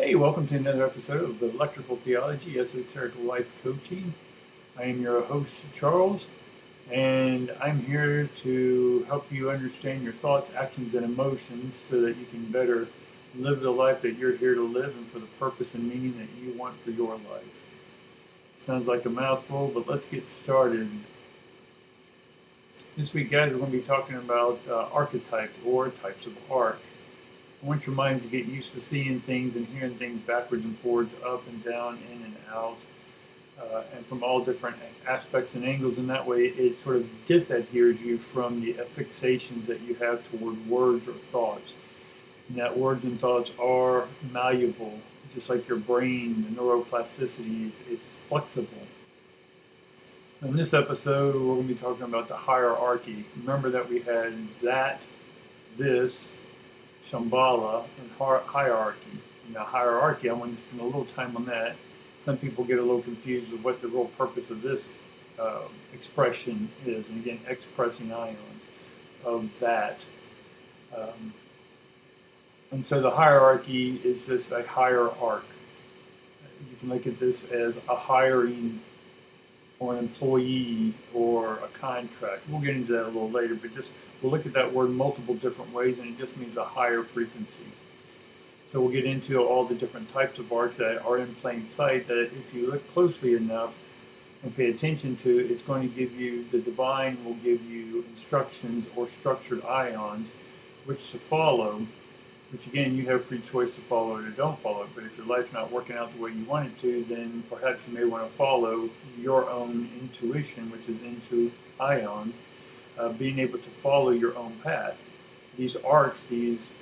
Hey, welcome to another episode of the Electrical Theology, Esoteric Life Coaching. I am your host, Charles, and I'm here to help you understand your thoughts, actions, and emotions so that you can better live the life that you're here to live and for the purpose and meaning that you want for your life. Sounds like a mouthful, but let's get started. This week, guys, we're going to be talking about archetypes or types of arc. I want your minds to get used to seeing things and hearing things backwards and forwards, up and down, in and out, and from all different aspects and angles. And that way it sort of disadheres you from the fixations that you have toward words or thoughts. And that words and thoughts are malleable, just like your brain, the neuroplasticity, it's flexible. In this episode, we're going to be talking about the hierarchy. Remember that we had that, this, Shambhala, and hierarchy. Now, hierarchy, I want to spend a little time on that. Some people get a little confused with what the real purpose of this expression is. And again, expressing ions of that. And so the hierarchy is just a higher arc. You can look at this as a hiring or an employee or a contract. We'll get into that a little later, but just we'll look at that word multiple different ways, and it just means a higher frequency. So we'll get into all the different types of arcs that are in plain sight that if you look closely enough and pay attention to, it's going to give you, the divine will give you instructions or structured ions which to follow, which again, you have free choice to follow it or don't follow it. But if your life's not working out the way you want it to, then perhaps you may want to follow your own intuition, which is into ions, being able to follow your own path. These arcs, these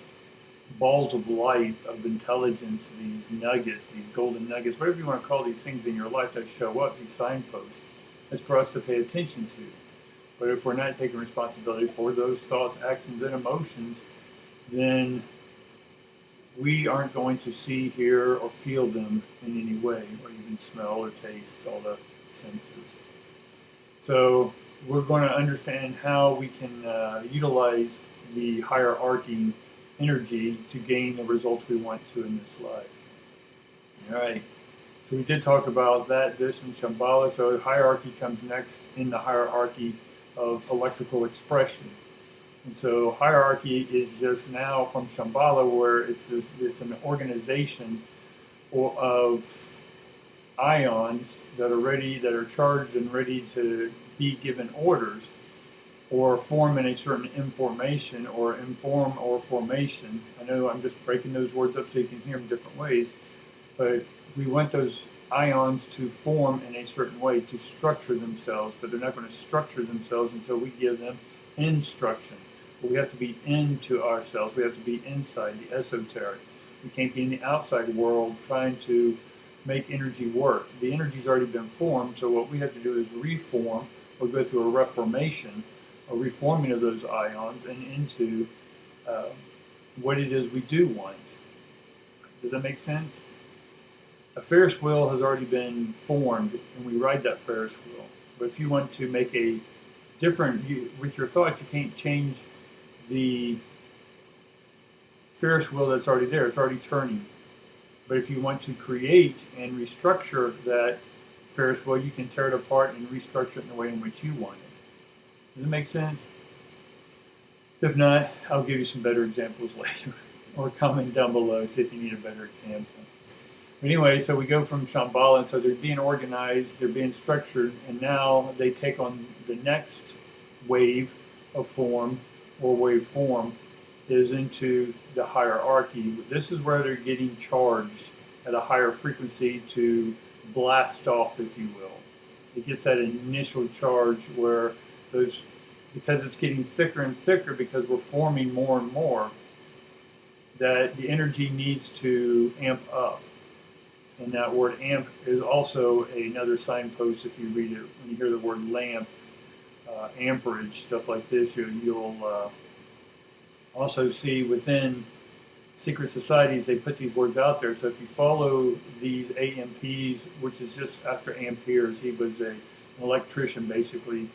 balls of light, of intelligence, these nuggets, these golden nuggets, whatever you want to call these things in your life that show up, these signposts, it's for us to pay attention to. But if we're not taking responsibility for those thoughts, actions, and emotions, then we aren't going to see, hear, or feel them in any way, or even smell or taste, all the senses. So we're going to understand how we can utilize the hierarchy energy to gain the results we want to in this life. All right. So we did talk about that, this, and Shambhala. So hierarchy comes next in the hierarchy of electrical expression. And so hierarchy is just now from Shambhala, where it's an organization of ions that are ready, that are charged and ready to be given orders or form in a certain information or inform or formation. I know I'm just breaking those words up so you can hear them different ways, but we want those ions to form in a certain way, to structure themselves, but they're not going to structure themselves until we give them instruction. But we have to be into ourselves. We have to be inside, the esoteric. We can't be in the outside world trying to make energy work. The energy's already been formed, so what we have to do is reform or go through a reformation, a reforming of those ions and into what it is we do want. Does that make sense? A Ferris wheel has already been formed, and we ride that Ferris wheel. But if you want to make a different, with your thoughts, you can't change the Ferris wheel that's already there. It's already turning. But if you want to create and restructure that Ferris wheel, you can tear it apart and restructure it in the way in which you want it. Does it make sense? If not, I'll give you some better examples later, or comment down below, see if you need a better example. Anyway, so we go from Shambhala, and so they're being organized, they're being structured, and now they take on the next wave of form, or waveform, is into the hierarchy. This is where they're getting charged at a higher frequency to blast off, if you will. It gets that initial charge where those, because it's getting thicker and thicker, because we're forming more and more, that the energy needs to amp up. And that word amp is also another signpost if you read it. When you hear the word lamp, amperage, stuff like this, you'll also see within secret societies, they put these words out there. So if you follow these AMPs, which is just after amperes, he was an electrician basically,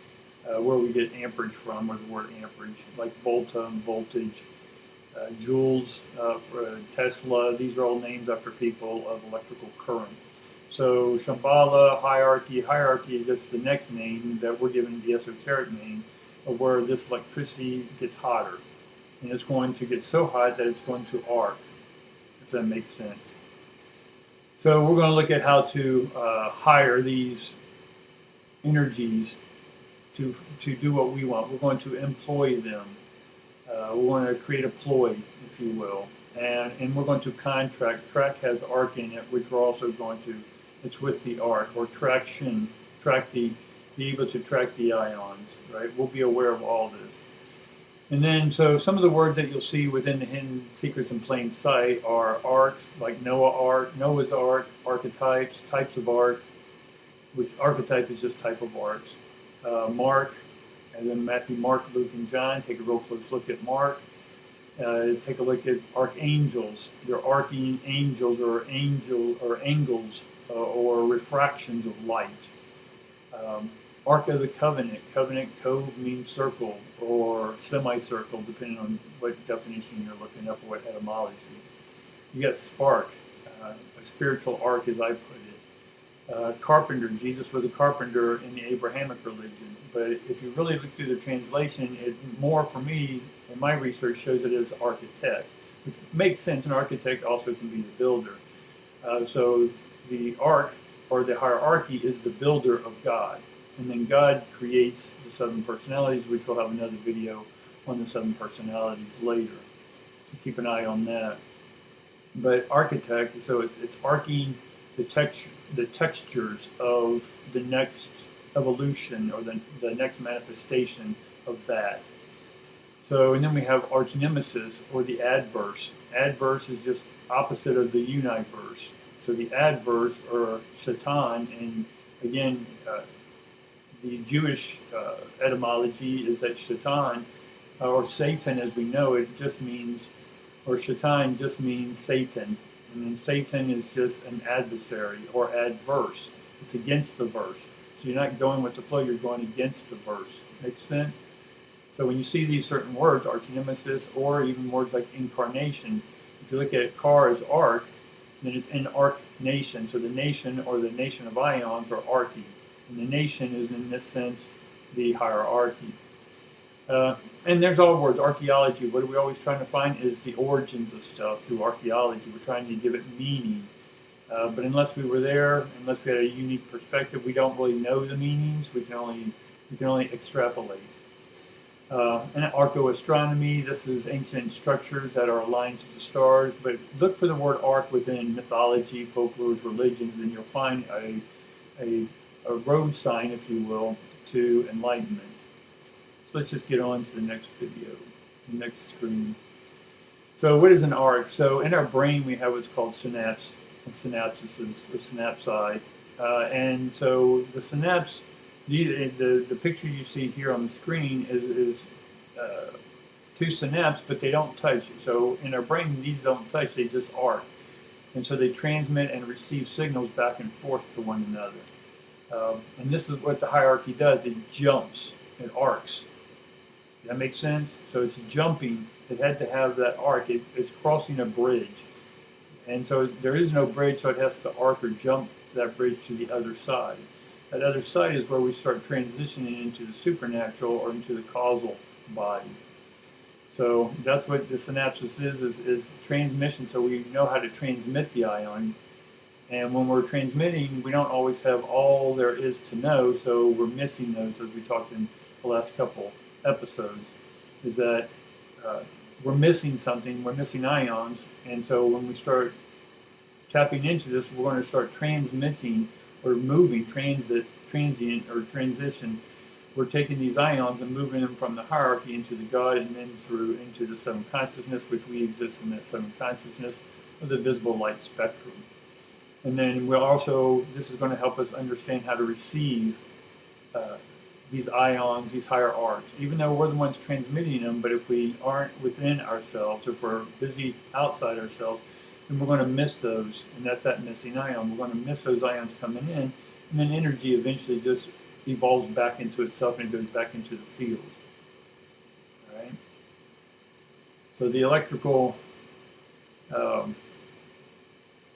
where we get amperage from, or the word amperage, like volta and voltage, Joules, for Tesla. These are all named after people of electrical current. So Shambhala, Hier-Archy. Hier-Archy is just the next name that we're given the esoteric name of where this electricity gets hotter. And it's going to get so hot that it's going to arc, if that makes sense. So we're going to look at how to hire these energies to do what we want. We're going to employ them. We're going to create a ploy, if you will. And we're going to contract. Track has arc in it, which we're also going to, it's with the arc, or traction, be able to track the ions, right? We'll be aware of all this. And then, so some of the words that you'll see within the hidden secrets in plain sight are arcs, like Noah's ark, archetypes, types of arc, which archetype is just type of arcs. Mark, and then Matthew, Mark, Luke, and John. Take a real close look at Mark. Take a look at archangels. They're arcing angels, or angles, or refractions of light. Ark of the Covenant. Covenant, cove means circle or semicircle, depending on what definition you're looking up or what etymology. You got spark, a spiritual ark, as I put it. Carpenter. Jesus was a carpenter in the Abrahamic religion. But if you really look through the translation, it more, for me, in my research, shows it as architect, which makes sense. An architect also can be the builder. So the ark, or the hierarchy, is the builder of God. And then God creates the 7 personalities, which we'll have another video on the 7 personalities later. So keep an eye on that. But architect, so it's arcing the textures of the next evolution, or the next manifestation of that. So, and then we have arch nemesis, or the adverse. Adverse is just opposite of the universe. So the adverse, or Shaitan, and again, the Jewish etymology is that Shaitan, or Satan as we know it, just means, or Shaitan just means Satan. And then Satan is just an adversary, or adverse. It's against the verse. So you're not going with the flow, you're going against the verse. Make sense? So when you see these certain words, arch nemesis, or even words like incarnation, if you look at car as arc, then it's in arc nation. So the nation, or the nation of ions, are archy. And the nation is, in this sense, the hierarchy. And there's all words. Archaeology, what are we always trying to find is the origins of stuff through archaeology. We're trying to give it meaning. But unless we were there, unless we had a unique perspective, we don't really know the meanings. We can only extrapolate. And archaeoastronomy, this is ancient structures that are aligned to the stars. But look for the word arc within mythology, folklores, religions, and you'll find a road sign, if you will, to enlightenment. So let's just get on to the next video, the next screen. So what is an arc? So in our brain we have what's called synapses, or synapsi. And so the synapse, the picture you see here on the screen is 2 synapses, but they don't touch. So in our brain, these don't touch, they just arc. And so they transmit and receive signals back and forth to one another. And this is what the hierarchy does. It jumps, it arcs. Does that make sense? So it's jumping. It had to have that arc. It's crossing a bridge. And so there is no bridge, so it has to arc or jump that bridge to the other side. That other side is where we start transitioning into the supernatural, or into the causal body. So that's what the synapses is transmission. So we know how to transmit the ion. And when we're transmitting, we don't always have all there is to know, so we're missing those, as we talked in the last couple episodes, is that we're missing something, we're missing ions, and so when we start tapping into this, we're going to start transmitting, or moving, transient, or transition. We're taking these ions and moving them from the hierarchy into the God, and then through into the 7 consciousness, which we exist in that 7 consciousness of the visible light spectrum. And then we'll also, this is going to help us understand how to receive these ions, these higher arcs, even though we're the ones transmitting them. But if we aren't within ourselves, if we're busy outside ourselves, then we're going to miss those, and that's that missing ion. We're going to miss those ions coming in, and then energy eventually just evolves back into itself and goes back into the field. All right. So the electrical, or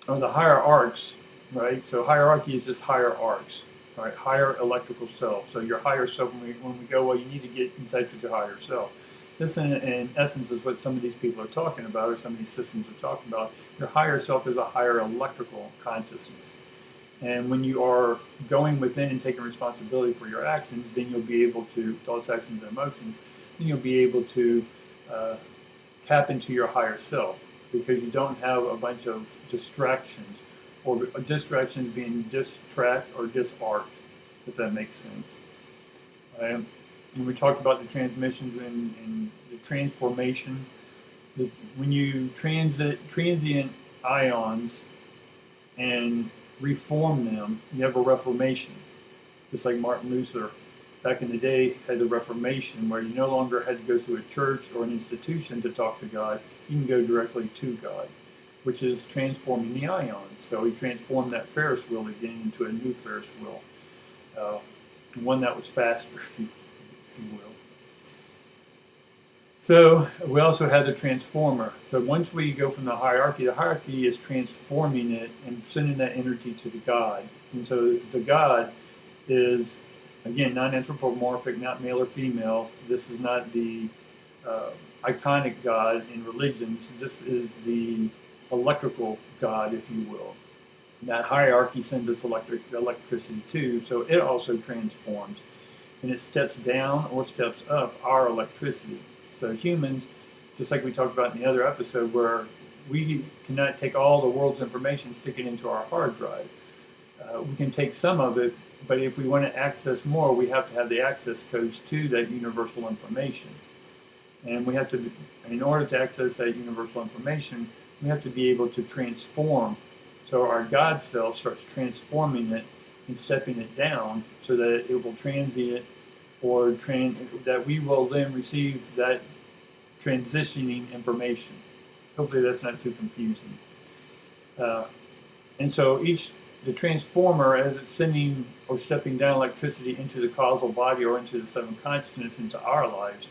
the higher arcs, right? So hierarchy is just higher arcs, right? Higher electrical self. So your higher self, when we go, well, you need to get in touch with your higher self. This, in essence, is what some of these people are talking about, or some of these systems are talking about. Your higher self is a higher electrical consciousness. And when you are going within and taking responsibility for your actions, then you'll be able to, thoughts, actions, and emotions, then you'll be able to tap into your higher self, because you don't have a bunch of distractions, or distractions being distract or disarced, if that makes sense. And we talked about the transmissions and the transformation. When you transient ions and reform them, you have a reformation. Just like Martin Luther back in the day had the Reformation, where you no longer had to go through a church or an institution to talk to God. You can go directly to God, which is transforming the ions. So he transformed that Ferris wheel again into a new Ferris wheel, one that was faster, if you will. So we also have the transformer. So once we go from the hierarchy is transforming it and sending that energy to the God. And so the God is, again, non-anthropomorphic, not male or female. This is not the iconic God in religions. This is the electrical God, if you will. And that hierarchy sends us electricity too, so it also transforms. And it steps down or steps up our electricity. So humans, just like we talked about in the other episode, where we cannot take all the world's information, stick it into our hard drive. We can take some of it, but if we want to access more, we have to have the access codes to that universal information. And we have to, in order to access that universal information, we have to be able to transform. So our God self starts transforming it and stepping it down so that it will transient, or that we will then receive that transitioning information. Hopefully that's not too confusing. And so the transformer, as it's sending or stepping down electricity into the causal body or into the seven consciousness, into our lives,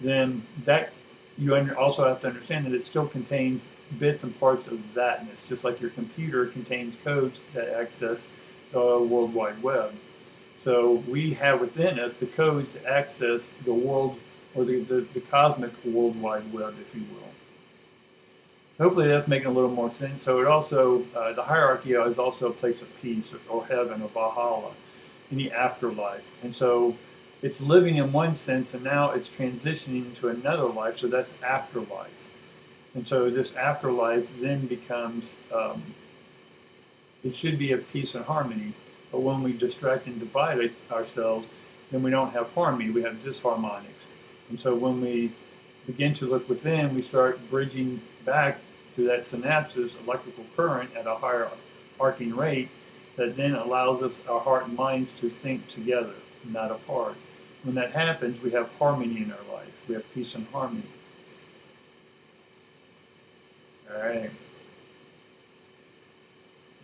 then that you also have to understand that it still contains bits and parts of thatness, just like your computer contains codes that access the World Wide Web. So we have within us the codes to access the world, or the cosmic World Wide Web, if you will. Hopefully that's making a little more sense. So it also, the hierarchy is also a place of peace, or heaven, or Valhalla, in the afterlife. And so it's living in one sense, and now it's transitioning into another life, so that's afterlife. And so this afterlife then becomes, it should be of peace and harmony. But when we distract and divide ourselves, then we don't have harmony, we have disharmonics. And so when we begin to look within, we start bridging back to that synapses electrical current at a higher arcing rate that then allows us, our heart and minds, to think together, not apart. When that happens, we have harmony in our life. We have peace and harmony. All right.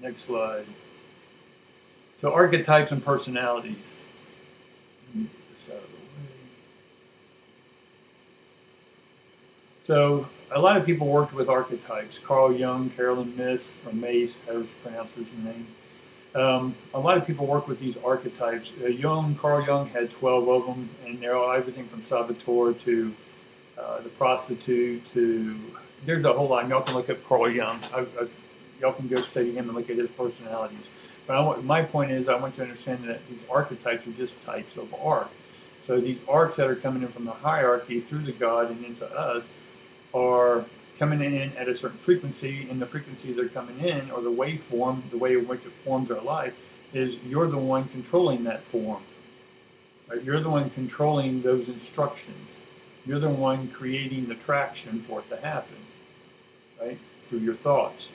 Next slide. So archetypes and personalities. Let me get this out of the way. So a lot of people worked with archetypes. Carl Jung, Carolyn Myss, or Mace, however you pronounce his name. A lot of people work with these archetypes. Carl Jung had 12 of them, and they're all everything from Salvatore to the prostitute to, there's a whole lot. Y'all can look up Carl Jung. Y'all can go study him and look at his personalities. But my point is, I want you to understand that these archetypes are just types of arc. So these arcs that are coming in from the hierarchy through the God and into us are coming in at a certain frequency, and the frequency they're coming in, or the waveform, the way in which it forms our life, is you're the one controlling that form. Right? You're the one controlling those instructions. You're the one creating the traction for it to happen, right? Through your thoughts.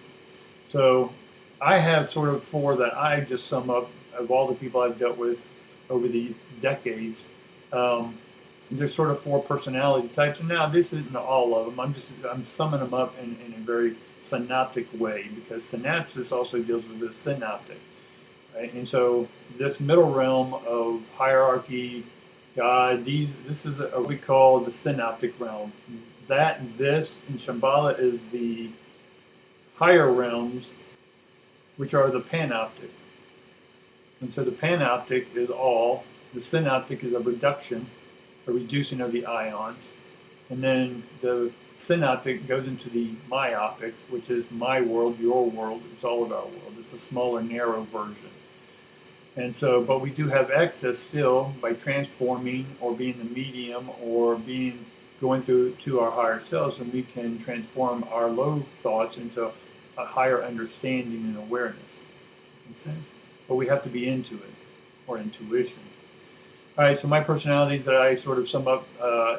So I have sort of four that I just sum up of all the people I've dealt with over the decades. There's sort of four personality types, and now this isn't all of them. I'm summing them up in a very synoptic way, because synapsis also deals with the synoptic, right? And so this middle realm of hierarchy, God, this is what we call the synoptic realm. that and this, and Shambhala is the higher realms, which are the panoptic. And so the panoptic is all, the synoptic is a reduction, a reducing of the ions, and then the synoptic goes into the myopic, which is my world, your world, it's all of our world. It's a smaller, narrow version. And so, but we do have access still by transforming or being the medium or going through to our higher selves, and we can transform our low thoughts into a higher understanding and awareness. Make sense? But we have to be into it, or intuition. All right, so my personalities that I sort of sum up,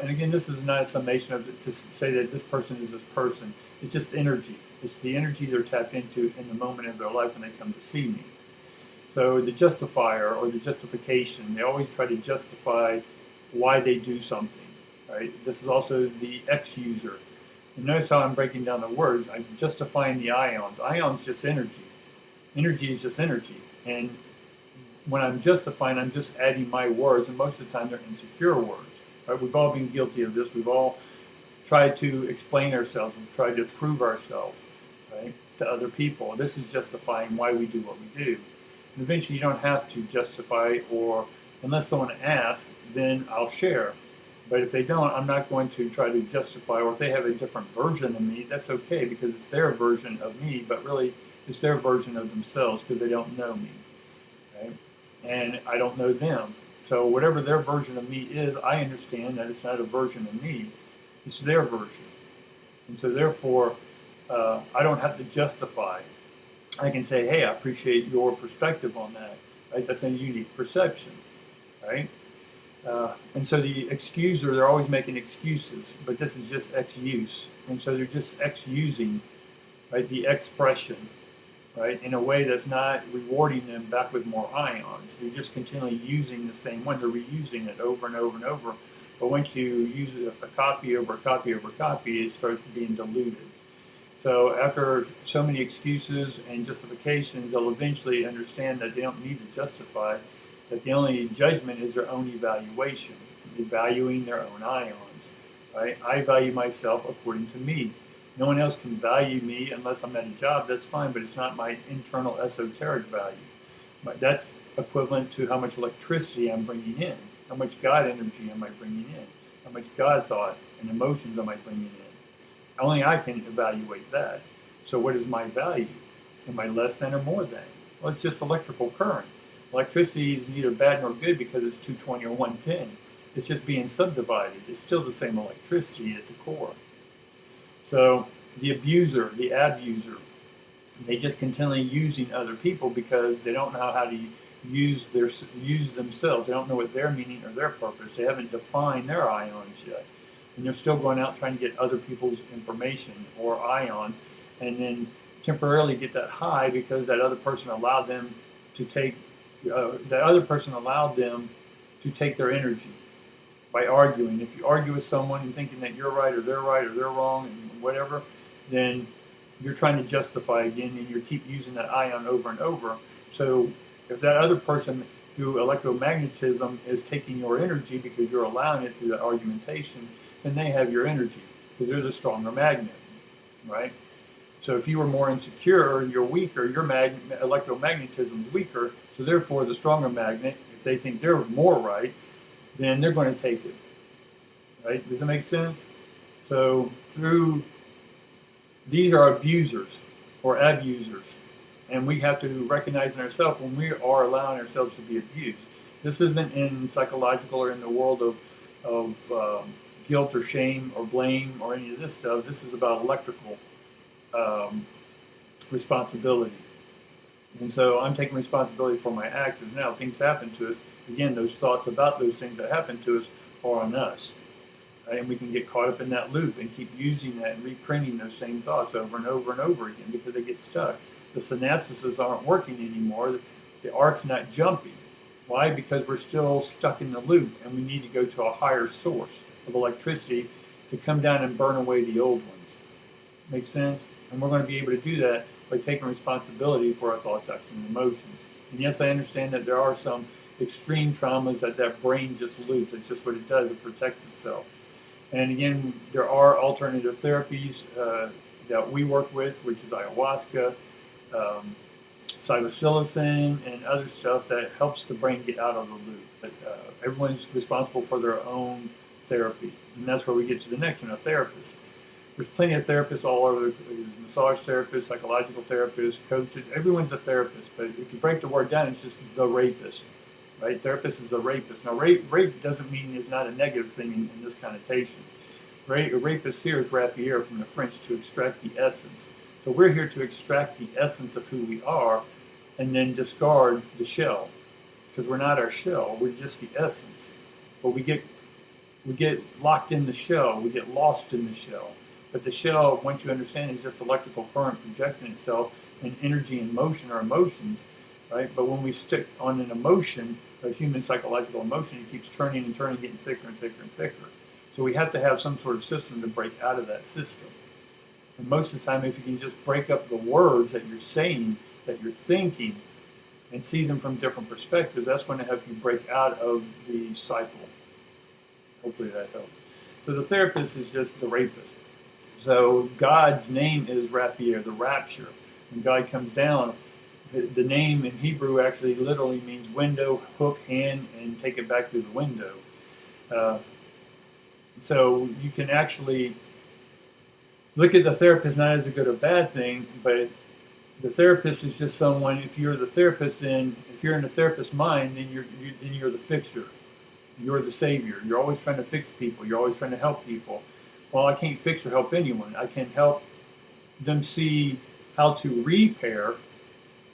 and again, this is not a summation of to say that this person is this person. It's just energy. It's the energy they're tapped into in the moment of their life when they come to see me. So the justifier or the justification, they always try to justify why they do something. Right? This is also the X-user. And notice how I'm breaking down the words. I'm justifying the ions. Ions just energy. Energy is just energy. And when I'm justifying, I'm just adding my words, and most of the time they're insecure words. Right? We've all been guilty of this. We've all tried to explain ourselves. We've tried to prove ourselves, right, to other people. This is justifying why we do what we do. And eventually you don't have to justify, or unless someone asks, then I'll share. But if they don't, I'm not going to try to justify, or if they have a different version of me, that's okay, because it's their version of me, but really it's their version of themselves because they don't know me. Right? And I don't know them. So whatever their version of me is, I understand that it's not a version of me, it's their version. And so therefore, I don't have to justify. I can say, hey, I appreciate your perspective on that. Right? That's a unique perception. Right? And so the excuser, they're always making excuses, but this is just X-use. And so they're just X-using, right, the expression, right, in a way that's not rewarding them back with more ions. They're just continually using the same one. They're reusing it over and over and over. But once you use a copy over a copy over a copy, it starts being diluted. So after so many excuses and justifications, they'll eventually understand that they don't need to justify, that the only judgment is their own evaluation, valuing their own ions. Right? I value myself according to me. No one else can value me unless I'm at a job, that's fine, but it's not my internal esoteric value. But that's equivalent to how much electricity I'm bringing in, how much God energy am I bringing in, how much God thought and emotions am I bringing in. Only I can evaluate that. So what is my value? Am I less than or more than? Well, it's just electrical current. Electricity is neither bad nor good because it's 220 or 110. It's just being subdivided. It's still the same electricity at the core. So the abuser, the abuser, they just continually using other people because they don't know how to use themselves. They don't know what their meaning or their purpose. They haven't defined their ions yet. And they're still going out trying to get other people's information or ions, and then temporarily get that high because that other person allowed them to take their energy by arguing. If you argue with someone and thinking that you're right or they're wrong and whatever, then you're trying to justify again, and you keep using that ion over and over. So if that other person through electromagnetism is taking your energy because you're allowing it through that argumentation, then they have your energy because they're the stronger magnet, right? So if you were more insecure or you're weaker, your electromagnetism is weaker, so therefore the stronger magnet, if they think they're more right, then they're going to take it, right? Does that make sense? So these are abusers or abusers, and we have to recognize in ourselves when we are allowing ourselves to be abused. This isn't in psychological or in the world of guilt or shame or blame or any of this stuff. This is about electrical responsibility. And so I'm taking responsibility for my actions. Now, things happen to us. Again, those thoughts about those things that happen to us are on us. Right? And we can get caught up in that loop and keep using that and reprinting those same thoughts over and over and over again because they get stuck. The synapses aren't working anymore. The arc's not jumping. Why? Because we're still stuck in the loop, and we need to go to a higher source of electricity to come down and burn away the old ones. Make sense? And we're going to be able to do that by taking responsibility for our thoughts, actions, and emotions. And yes, I understand that there are some extreme traumas that brain just loops. It's just what it does. It protects itself. And again, there are alternative therapies that we work with, which is ayahuasca, psilocybin, and other stuff that helps the brain get out of the loop. But everyone's responsible for their own therapy. And that's where we get to the next one, a therapist. There's plenty of therapists all over. There's massage therapists, psychological therapists, coaches. Everyone's a therapist. But if you break the word down, it's just the rapist, right? Therapist is the rapist. Now, rape doesn't mean it's not a negative thing in this connotation. Right? A rapist here is rapier from the French, to extract the essence. So we're here to extract the essence of who we are and then discard the shell. Because we're not our shell, we're just the essence. But we get locked in the shell, we get lost in the shell. But the shell, once you understand, is just electrical current projecting itself, and energy and motion are emotions, right? But when we stick on an emotion, a human psychological emotion, it keeps turning and turning, getting thicker and thicker and thicker. So we have to have some sort of system to break out of that system. And most of the time, if you can just break up the words that you're saying, that you're thinking, and see them from different perspectives, that's going to help you break out of the cycle. Hopefully that helps. So the therapist is just the rapist. So God's name is Rapier, the rapture. When God comes down, the name in Hebrew actually literally means window, hook, hand, and take it back through the window. So you can actually look at the therapist not as a good or bad thing, but the therapist is just someone. If you're the therapist, then if you're in the therapist's mind, then you're the fixer. You're the savior. You're always trying to fix people. You're always trying to help people. Well, I can't fix or help anyone. I can help them see how to repair,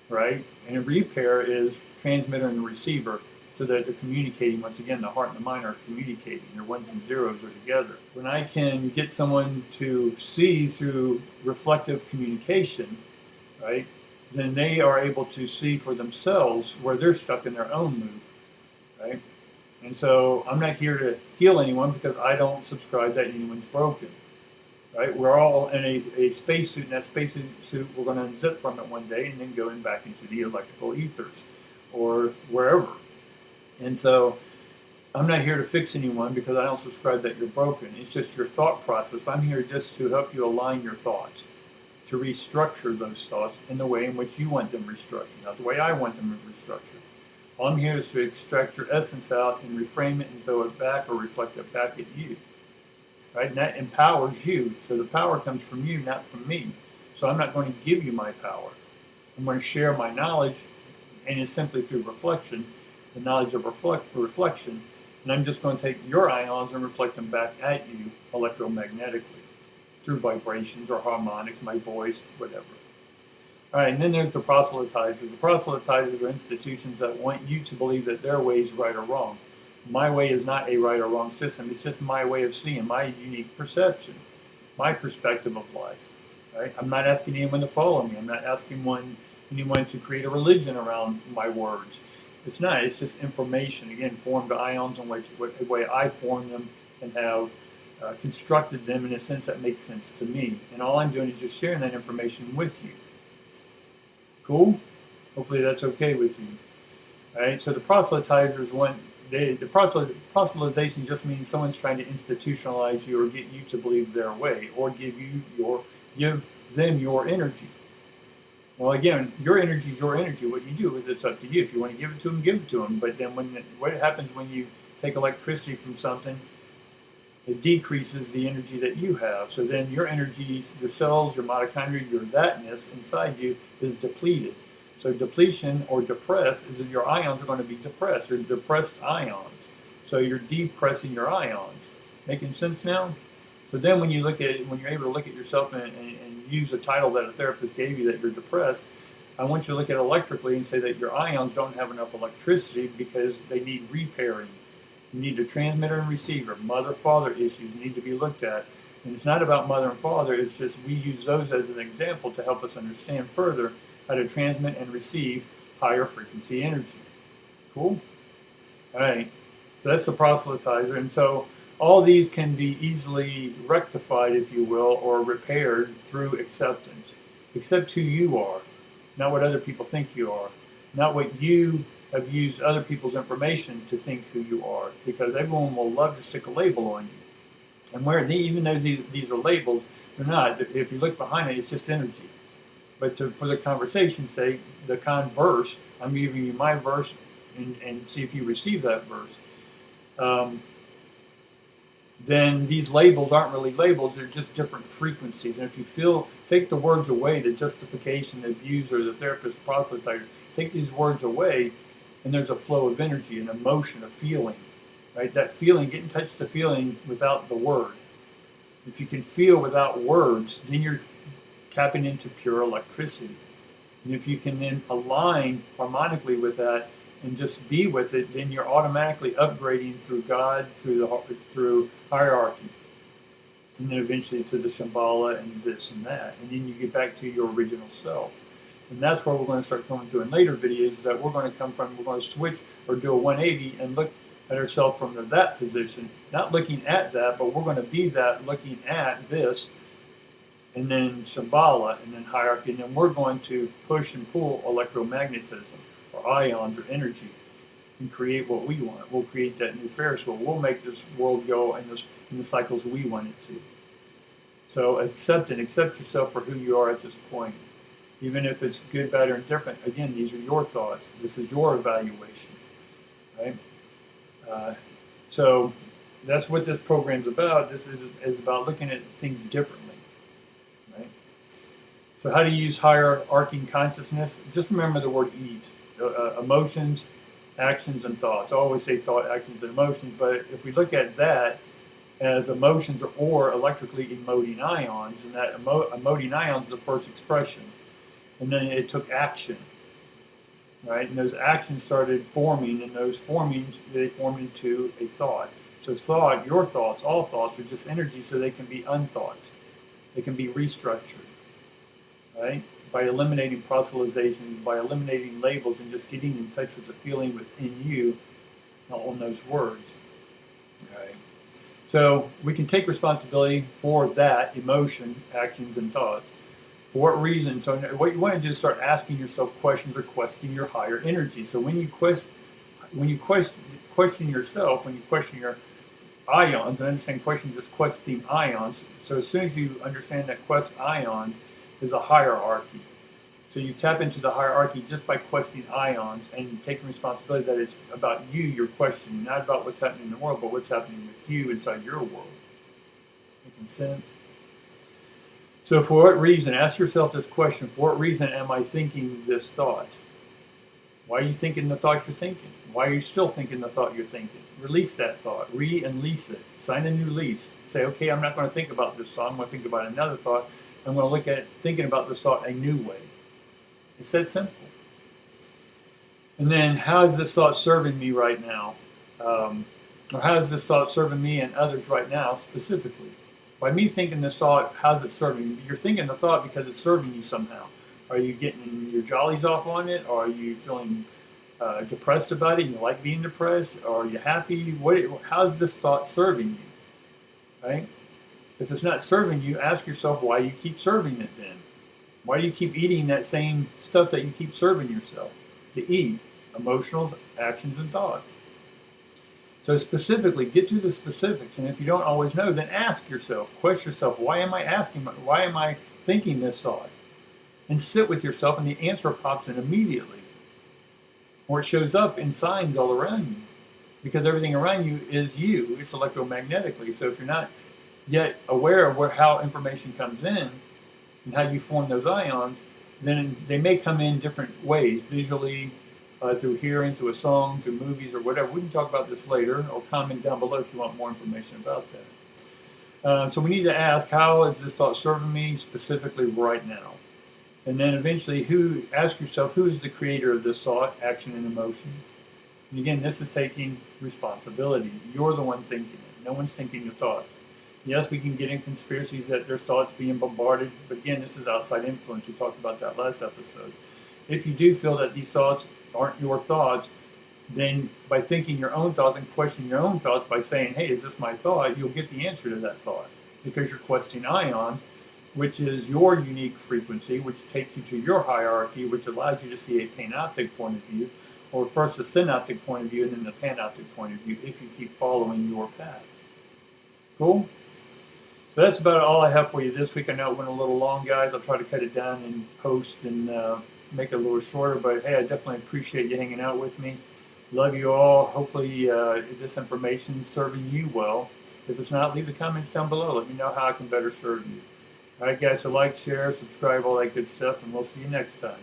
right? And a repair is transmitter and receiver, so that they're communicating. Once again, the heart and the mind are communicating. Their ones and zeros are together. When I can get someone to see through reflective communication, right, then they are able to see for themselves where they're stuck in their own loop, right? And so I'm not here to heal anyone, because I don't subscribe that anyone's broken, right? We're all in a spacesuit, and that spacesuit, we're going to unzip from it one day and then go back into the electrical ethers or wherever. And so I'm not here to fix anyone, because I don't subscribe that you're broken. It's just your thought process. I'm here just to help you align your thoughts, to restructure those thoughts in the way in which you want them restructured, not the way I want them restructured. All I'm here is to extract your essence out and reframe it and throw it back or reflect it back at you, right? And that empowers you. So the power comes from you, not from me. So I'm not going to give you my power. I'm going to share my knowledge, and it's simply through reflection, the knowledge of reflection. And I'm just going to take your ions and reflect them back at you electromagnetically through vibrations or harmonics, my voice, whatever. All right, and then there's the proselytizers. The proselytizers are institutions that want you to believe that their way is right or wrong. My way is not a right or wrong system. It's just my way of seeing, my unique perception, my perspective of life. Right? I'm not asking anyone to follow me. I'm not asking anyone to create a religion around my words. It's not. It's just information. Again, formed ions in the way I form them and have constructed them in a sense that makes sense to me. And all I'm doing is just sharing that information with you. Cool? Hopefully that's okay with you. All right, so the proselytizers proselytization just means someone's trying to institutionalize you or get you to believe their way, or give them your energy. Well, again, your energy is your energy. What you do with it's up to you. If you want to give it to them, give it to them. But then what happens when you take electricity from something? It decreases the energy that you have. So then your energies, your cells, your mitochondria, your thatness inside you is depleted. So depletion or depressed is that your ions are going to be depressed, or depressed ions. So you're depressing your ions. Making sense now? So then when you're able to look at yourself and use the title that a therapist gave you that you're depressed, I want you to look at it electrically and say that your ions don't have enough electricity because they need repairing. You need a transmitter and receiver. Mother-father issues need to be looked at. And it's not about mother and father, it's just we use those as an example to help us understand further how to transmit and receive higher frequency energy. Cool? All right. So that's the proselytizer. And so all these can be easily rectified, if you will, or repaired through acceptance. Accept who you are, not what other people think you are, not what you have used other people's information to think who you are, because everyone will love to stick a label on you. And even though these are labels, they're not. If you look behind it, it's just energy. But for the conversation's sake, the converse, I'm giving you my verse and see if you receive that verse. Then these labels aren't really labels, they're just different frequencies. And if you take the words away, the justification, the abuser, the therapist, proselyte, take these words away, and there's a flow of energy, an emotion, a feeling, right? That feeling, get in touch with the feeling without the word. If you can feel without words, then you're tapping into pure electricity. And if you can then align harmonically with that and just be with it, then you're automatically upgrading through God, through hierarchy, and then eventually to the Shambhala and this and that. And then you get back to your original self. And that's where we're going to start coming to in later videos, is that we're going to switch or do a 180 and look at ourselves from that position, not looking at that, but we're going to be that looking at this, and then Shambhala, and then hierarchy, and then we're going to push and pull electromagnetism, or ions, or energy, and create what we want. We'll create that new Ferris wheel. We'll make this world go in the cycles we want it to. So accept yourself for who you are at this point. Even if it's good, bad, or indifferent, again, these are your thoughts. This is your evaluation, right? So that's what this program's about. This is about looking at things differently, right? So how do you use hierarchy consciousness? Just remember the word EAT. Emotions, actions, and thoughts. I always say thought, actions, and emotions, but if we look at that as emotions or electrically emoting ions, and that emoting ions is the first expression, and then it took action, right? And those actions started forming, and those forming, they formed into a thought. So thought, your thoughts, all thoughts are just energy, so they can be unthought. They can be restructured, right? By eliminating proselytization, by eliminating labels, and just getting in touch with the feeling within you on those words. Right. So we can take responsibility for that emotion, actions, and thoughts. For what reason? So what you want to do is start asking yourself questions or questioning your higher energy. So when you question yourself, when you question your ions, and understand question just questing ions. So as soon as you understand that quest ions is a hierarchy. So you tap into the hierarchy just by questing ions and taking responsibility that it's about you, you're questioning, not about what's happening in the world, but what's happening with you inside your world. Making sense? So for what reason, ask yourself this question, for what reason am I thinking this thought? Why are you thinking the thought you're thinking? Why are you still thinking the thought you're thinking? Release that thought, and lease it, sign a new lease. Say, okay, I'm not going to think about this thought, I'm going to think about another thought. I'm going to look at thinking about this thought a new way. It's that simple. And then, how is this thought serving me right now? Or how is this thought serving me and others right now specifically? By me thinking this thought, how's it serving you? You're thinking the thought because it's serving you somehow. Are you getting your jollies off on it? Or are you feeling depressed about it? You like being depressed? Or are you happy? How's this thought serving you? Right? If it's not serving you, ask yourself why you keep serving it then. Why do you keep eating that same stuff that you keep serving yourself to eat? Emotions, actions, and thoughts. So specifically, get to the specifics. And if you don't always know, then ask yourself, question yourself, why am I thinking this thought? And sit with yourself, and the answer pops in immediately. Or it shows up in signs all around you. Because everything around you is you. It's electromagnetically. So if you're not yet aware of how information comes in and how you form those ions, then they may come in different ways, visually, through hearing, through a song, through movies, or whatever. We can talk about this later, or comment down below if you want more information about that. So we need to ask, how is this thought serving me specifically right now? And then eventually, ask yourself, who is the creator of this thought, action, and emotion? And again, this is taking responsibility. You're the one thinking it. No one's thinking your thought. Yes, we can get in conspiracies that there's thoughts being bombarded, but again, this is outside influence. We talked about that last episode. If you do feel that these thoughts aren't your thoughts, then by thinking your own thoughts and questioning your own thoughts by saying, hey, is this my thought? You'll get the answer to that thought because you're questing ions, which is your unique frequency, which takes you to your hierarchy, which allows you to see a panoptic point of view, or first a synoptic point of view and then the panoptic point of view if you keep following your path. Cool? So that's about all I have for you this week. I know it went a little long, guys. I'll try to cut it down in post and make it a little shorter. But hey, I definitely appreciate you hanging out with me. Love you all. Hopefully this information is serving you well. If it's not, leave the comments down below. Let me know how I can better serve you. All right, guys, so like, share, subscribe, all that good stuff, and we'll see you next time.